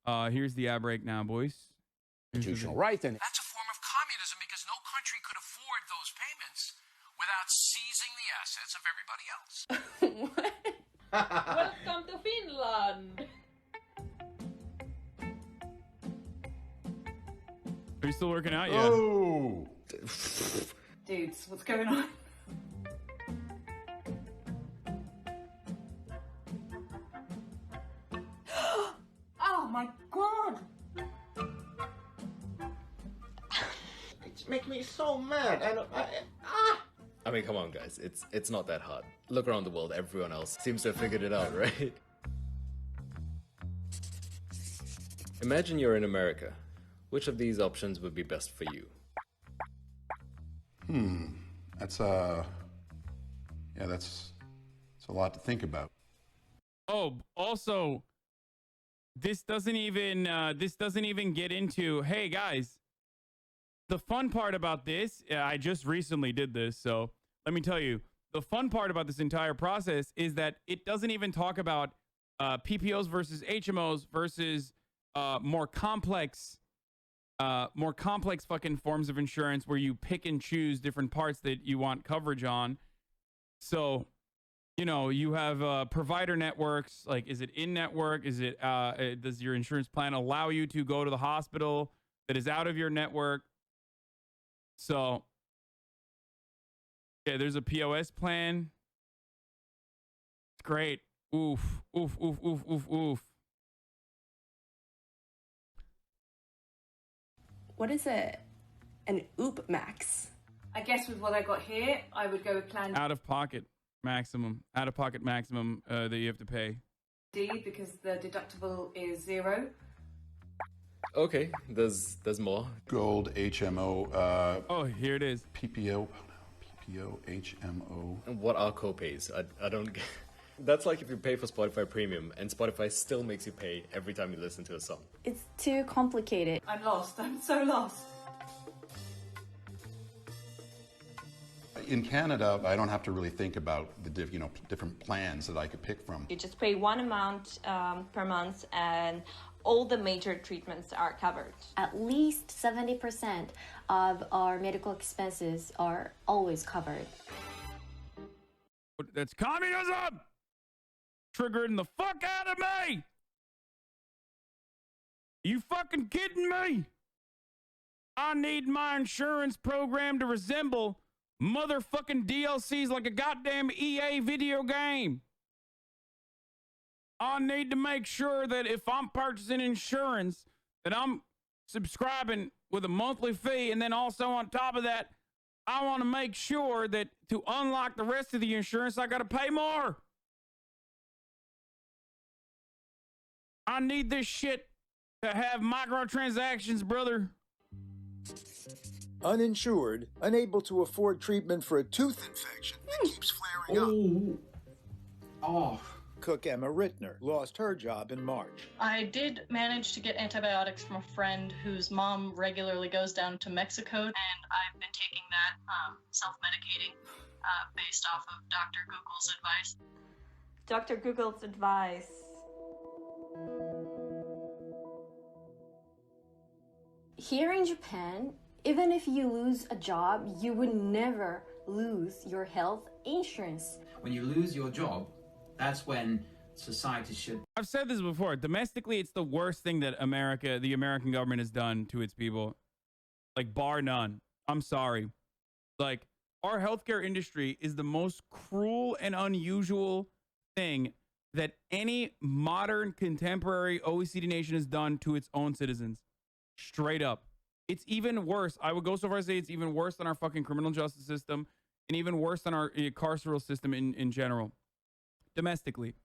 Here's the ad break now, boys. Constitutional right, and that's a form of communism because no country could afford those payments without seizing the assets of everybody else. Welcome to Finland. Are you still working out? Yeah. oh, Dudes, what's going on? Oh my god! it's making me so mad. I mean, come on, guys. It's not that hard. Look around the world. Everyone else seems to have figured it out, right? Imagine you're in America. Which of these options would be best for you? That's that's a lot to think about. Oh, also, this doesn't even get into, hey guys, the fun part about this, I just recently did this, so let me tell you, the fun part about this entire process is that it doesn't even talk about PPOs versus HMOs versus more complex fucking forms of insurance where you pick and choose different parts that you want coverage on. So, you know, you have provider networks. Like, is it in network? Is it does your insurance plan allow you to go to the hospital that is out of your network? So, yeah, there's a POS plan. It's great. Oof, oof, oof, oof, oof, oof. What is it? An OOP max? I guess with what I got here, I would go with plan Out of pocket maximum that you have to pay. D because the deductible is 0. Okay, there's more. Gold, HMO, Oh, here it is. PPO, HMO. And what are copays? I don't get... That's like if you pay for Spotify Premium and Spotify still makes you pay every time you listen to a song. It's too complicated. I'm lost. I'm so lost. In Canada, I don't have to really think about the different plans that I could pick from. You just pay one amount per month and all the major treatments are covered. At least 70% of our medical expenses are always covered. That's communism! Triggering the fuck out of me! You fucking kidding me? I need my insurance program to resemble motherfucking DLCs like a goddamn EA video game. I need to make sure that if I'm purchasing insurance, that I'm subscribing with a monthly fee, and then also on top of that, I want to make sure that to unlock the rest of the insurance, I got to pay more. I need this shit to have microtransactions, brother. Uninsured, unable to afford treatment for a tooth infection that keeps flaring up. Cook Emma Rittner lost her job in March. I did manage to get antibiotics from a friend whose mom regularly goes down to Mexico, and I've been taking that, self-medicating, based off of Dr. Google's advice. Dr. Google's advice. Here in Japan, even if you lose a job, you would never lose your health insurance. When you lose your job, that's when society should... I've said this before. Domestically, it's the worst thing that the American government has done to its people. Like, bar none. I'm sorry. Like, our healthcare industry is the most cruel and unusual thing that any modern, contemporary OECD nation has done to its own citizens. Straight up. It's even worse. I would go so far as to say it's even worse than our fucking criminal justice system and even worse than our carceral system in general. Domestically.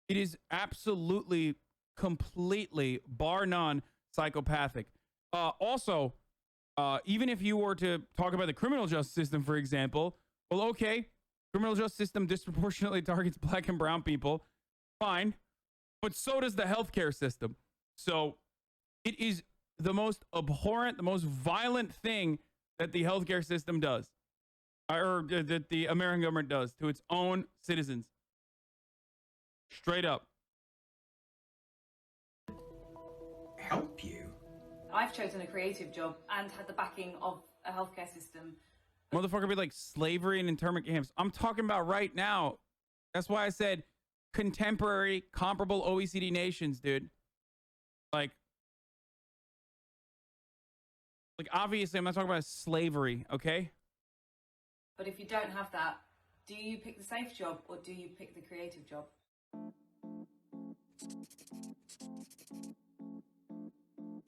It is absolutely, completely, bar none, psychopathic. Also, even if you were to talk about the criminal justice system, for example, well, okay, criminal justice system disproportionately targets black and brown people. Fine. But so does the healthcare system. So it is the most abhorrent, the most violent thing that the healthcare system does, or that the American government does to its own citizens. Straight up. help you. I've chosen a creative job and had the backing of a healthcare system. Motherfucker be like slavery and internment camps. I'm talking about right now. That's why I said contemporary, comparable OECD nations, dude. Like obviously I'm not talking about slavery, okay? But if you don't have that, do you pick the safe job or do you pick the creative job?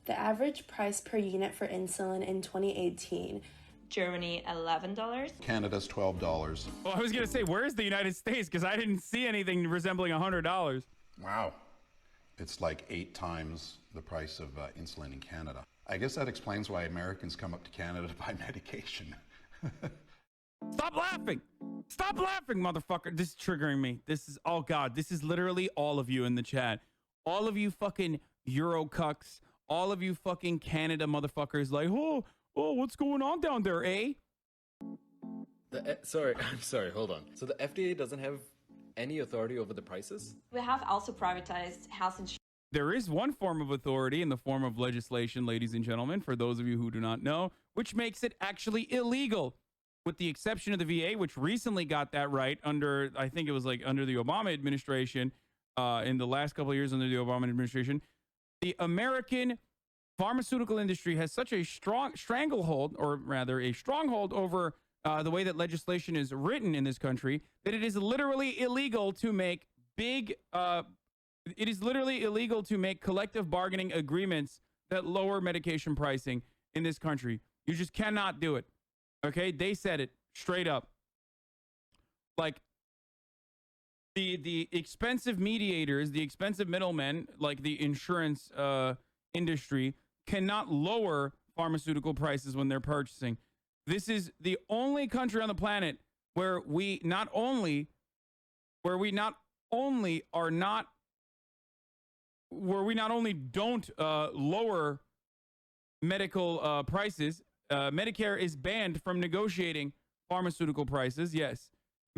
The average price per unit for insulin in 2018. Germany, $11. Canada's $12. Well, I was going to say, where's the United States? Because I didn't see anything resembling $100. Wow. It's like 8 times the price of insulin in Canada. I guess that explains why Americans come up to Canada to buy medication. Stop laughing. Stop laughing, motherfucker. This is triggering me. This is, oh God, this is literally all of you in the chat. All of you fucking Eurocucks. All of you fucking Canada motherfuckers like, oh, what's going on down there, eh? Sorry, I'm sorry, hold on. So the FDA doesn't have any authority over the prices? We have also privatized health insurance. There is one form of authority in the form of legislation, ladies and gentlemen, for those of you who do not know, which makes it actually illegal, with the exception of the VA, which recently got that right under, I think it was like under the Obama administration, in the last couple of years under the Obama administration. The American pharmaceutical industry has such a strong stranglehold, or rather a stronghold over the way that legislation is written in this country, that it is literally illegal to make collective bargaining agreements that lower medication pricing in this country. You just cannot do it. Okay? They said it straight up. Like the expensive mediators, the expensive middlemen, like the insurance industry, cannot lower pharmaceutical prices when they're purchasing. This is the only country on the planet where we not only don't lower medical prices. Medicare is banned from negotiating pharmaceutical prices. Yes,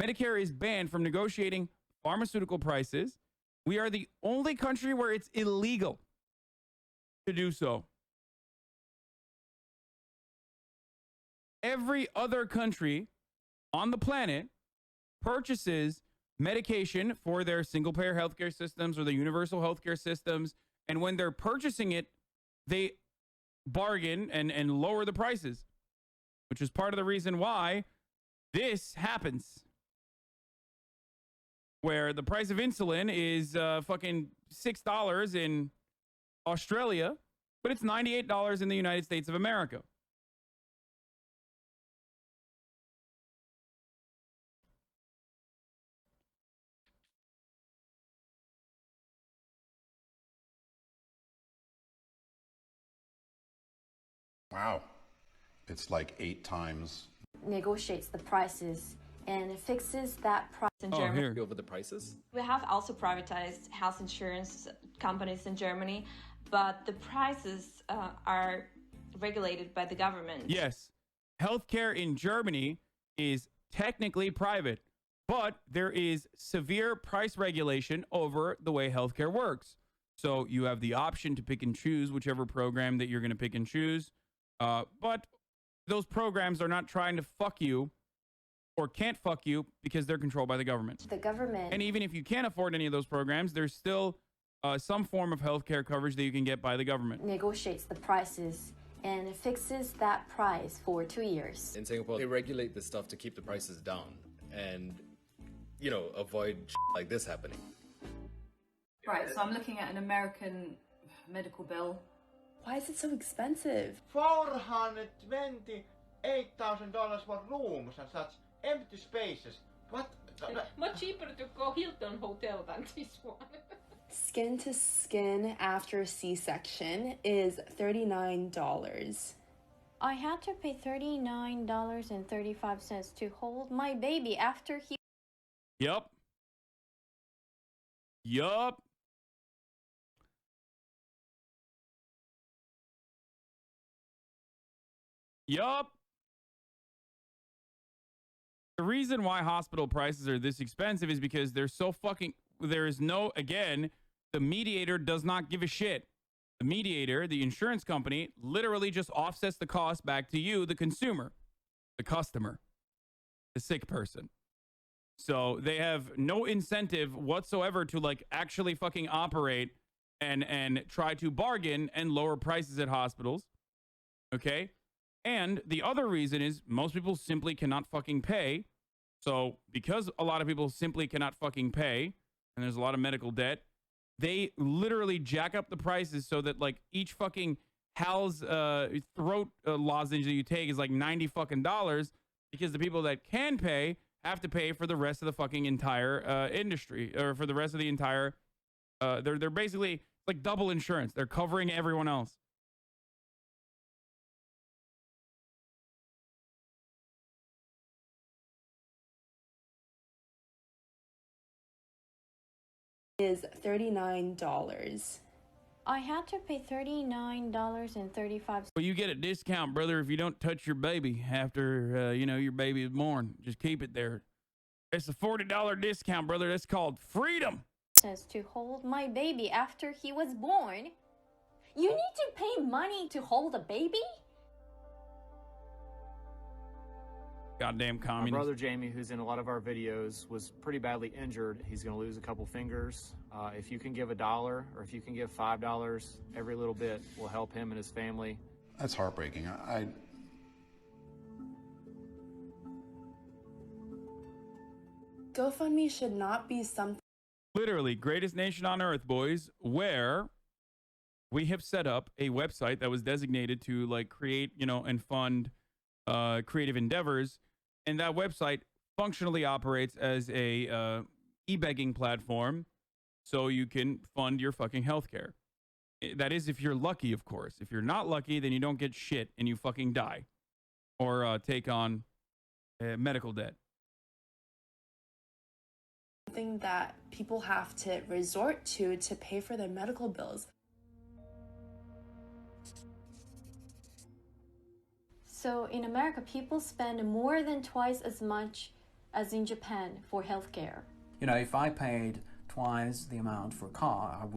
Medicare is banned from negotiating pharmaceutical prices. We are the only country where it's illegal to do so. Every other country on the planet purchases medication for their single-payer healthcare systems or the universal healthcare systems, and when they're purchasing it, they bargain and lower the prices, which is part of the reason why this happens, where the price of insulin is fucking $6 in Australia, but it's $98 in the United States of America. Wow. It's like 8 times. Negotiates the prices and fixes that price in Germany. Here. Over the prices? We have also privatized health insurance companies in Germany, but the prices are regulated by the government. Yes. Healthcare in Germany is technically private, but there is severe price regulation over the way healthcare works. So you have the option to pick and choose whichever program that you're going to pick and choose. But those programs are not trying to fuck you or can't fuck you because they're controlled by the government. The government. And even if you can't afford any of those programs, there's still some form of healthcare coverage that you can get by the government. Negotiates the prices and fixes that price for 2 years. In Singapore, they regulate this stuff to keep the prices down and, avoid like this happening. Right, so I'm looking at an American medical bill. Why is it so expensive? $428,000 for rooms and such empty spaces. What? Much cheaper to go Hilton Hotel than this one. Skin to skin after C-section is $39. I had to pay $39.35 to hold my baby after he... Yup. The reason why hospital prices are this expensive is because they're so fucking... There is no... Again, the mediator does not give a shit. The mediator, the insurance company, literally just offsets the cost back to you, the consumer, the customer, the sick person. So they have no incentive whatsoever to like actually fucking operate and try to bargain and lower prices at hospitals. Okay? And the other reason is most people simply cannot fucking pay. So because a lot of people simply cannot fucking pay, and there's a lot of medical debt, they literally jack up the prices so that like each fucking Hal's throat lozenge that you take is like $90 fucking dollars, because the people that can pay have to pay for the rest of the fucking entire industry, or for the rest of the entire they're basically like double insurance. They're covering everyone else. Is $39. I had to pay $39.35. Well, you get a discount, brother, if you don't touch your baby after your baby is born. Just keep it there. It's a $40 discount, brother. That's called freedom. To hold my baby after he was born. You need to pay money to hold a baby? Goddamn My communist. brother Jamie, who's in a lot of our videos, was pretty badly injured. He's going to lose a couple fingers. If you can give $1 or if you can give $5, every little bit will help him and his family. That's heartbreaking. GoFundMe should not be something. Literally, greatest nation on earth, boys, where we have set up a website that was designated to like create, and fund creative endeavors. And that website functionally operates as a e-begging platform, so you can fund your fucking healthcare. That is if you're lucky, of course. If you're not lucky, then you don't get shit and you fucking die or take on medical debt. Something that people have to resort to pay for their medical bills. So in America, people spend more than twice as much as in Japan for healthcare. You know, if I paid twice the amount for a car, I would.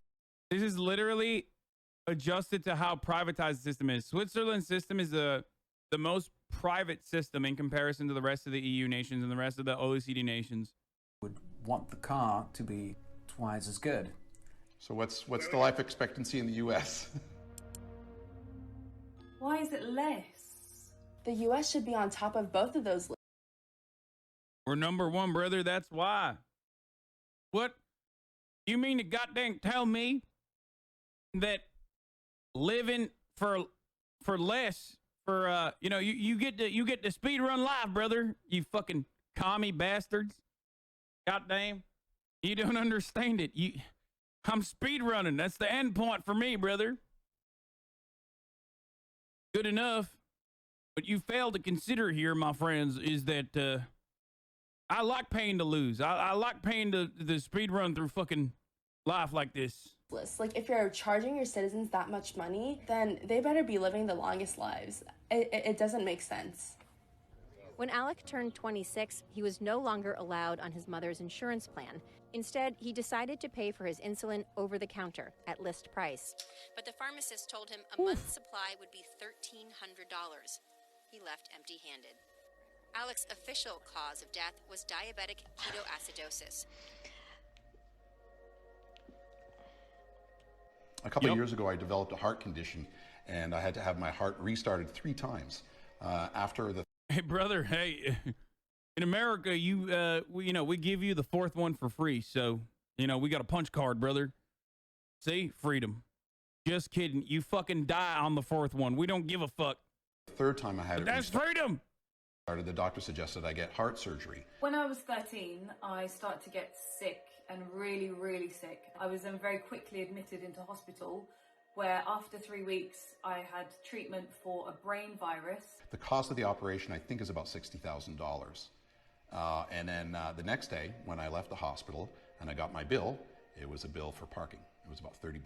This is literally adjusted to how privatized the system is. Switzerland's system is the most private system in comparison to the rest of the EU nations and the rest of the OECD nations. Would want the car to be twice as good. So what's the life expectancy in the U.S.? Why is it less? The US should be on top of both of those lists. We're number one, brother. That's why. What? You mean to goddamn tell me that living for less for you get the speed run life, brother? You fucking commie bastards. Goddamn. You don't understand it. I'm speed running. That's the end point for me, brother. Good enough. What you fail to consider here, my friends, is that I like paying to lose. I like paying the speed run through fucking life like this. Like, if you're charging your citizens that much money, then they better be living the longest lives. It doesn't make sense. When Alec turned 26, he was no longer allowed on his mother's insurance plan. Instead, he decided to pay for his insulin over the counter at list price. But the pharmacist told him a month's supply would be $1,300. He left empty-handed. Alec's official cause of death was diabetic ketoacidosis. A couple of years ago, I developed a heart condition, and I had to have my heart restarted 3 times. After the Hey, brother. Hey, in America, we give you the 4th one for free. So, we got a punch card, brother. See, freedom. Just kidding. You fucking die on the 4th one. We don't give a fuck. 3rd time I had it That's freedom. restarted, the doctor suggested I get heart surgery. When I was 13, I started to get sick and really, really sick. I was then very quickly admitted into hospital, where after 3 weeks, I had treatment for a brain virus. The cost of the operation, I think, is about $60,000. And then the next day, when I left the hospital and I got my bill, it was a bill for parking. It was about $30.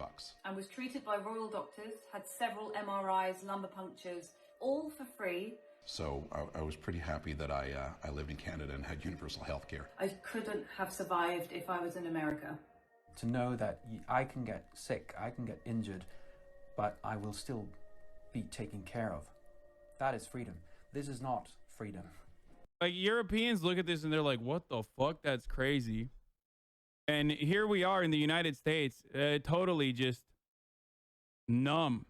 I was treated by royal doctors, had several MRIs, lumbar punctures, all for free. So I was pretty happy that I lived in Canada and had universal health care. I couldn't have survived if I was in America. To know that I can get sick, I can get injured, but I will still be taken care of. That is freedom. This is not freedom. Like, Europeans look at this and they're like, what the fuck? That's crazy. And here we are in the United States, totally just numb.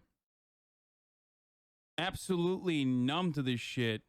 Absolutely numb to this shit.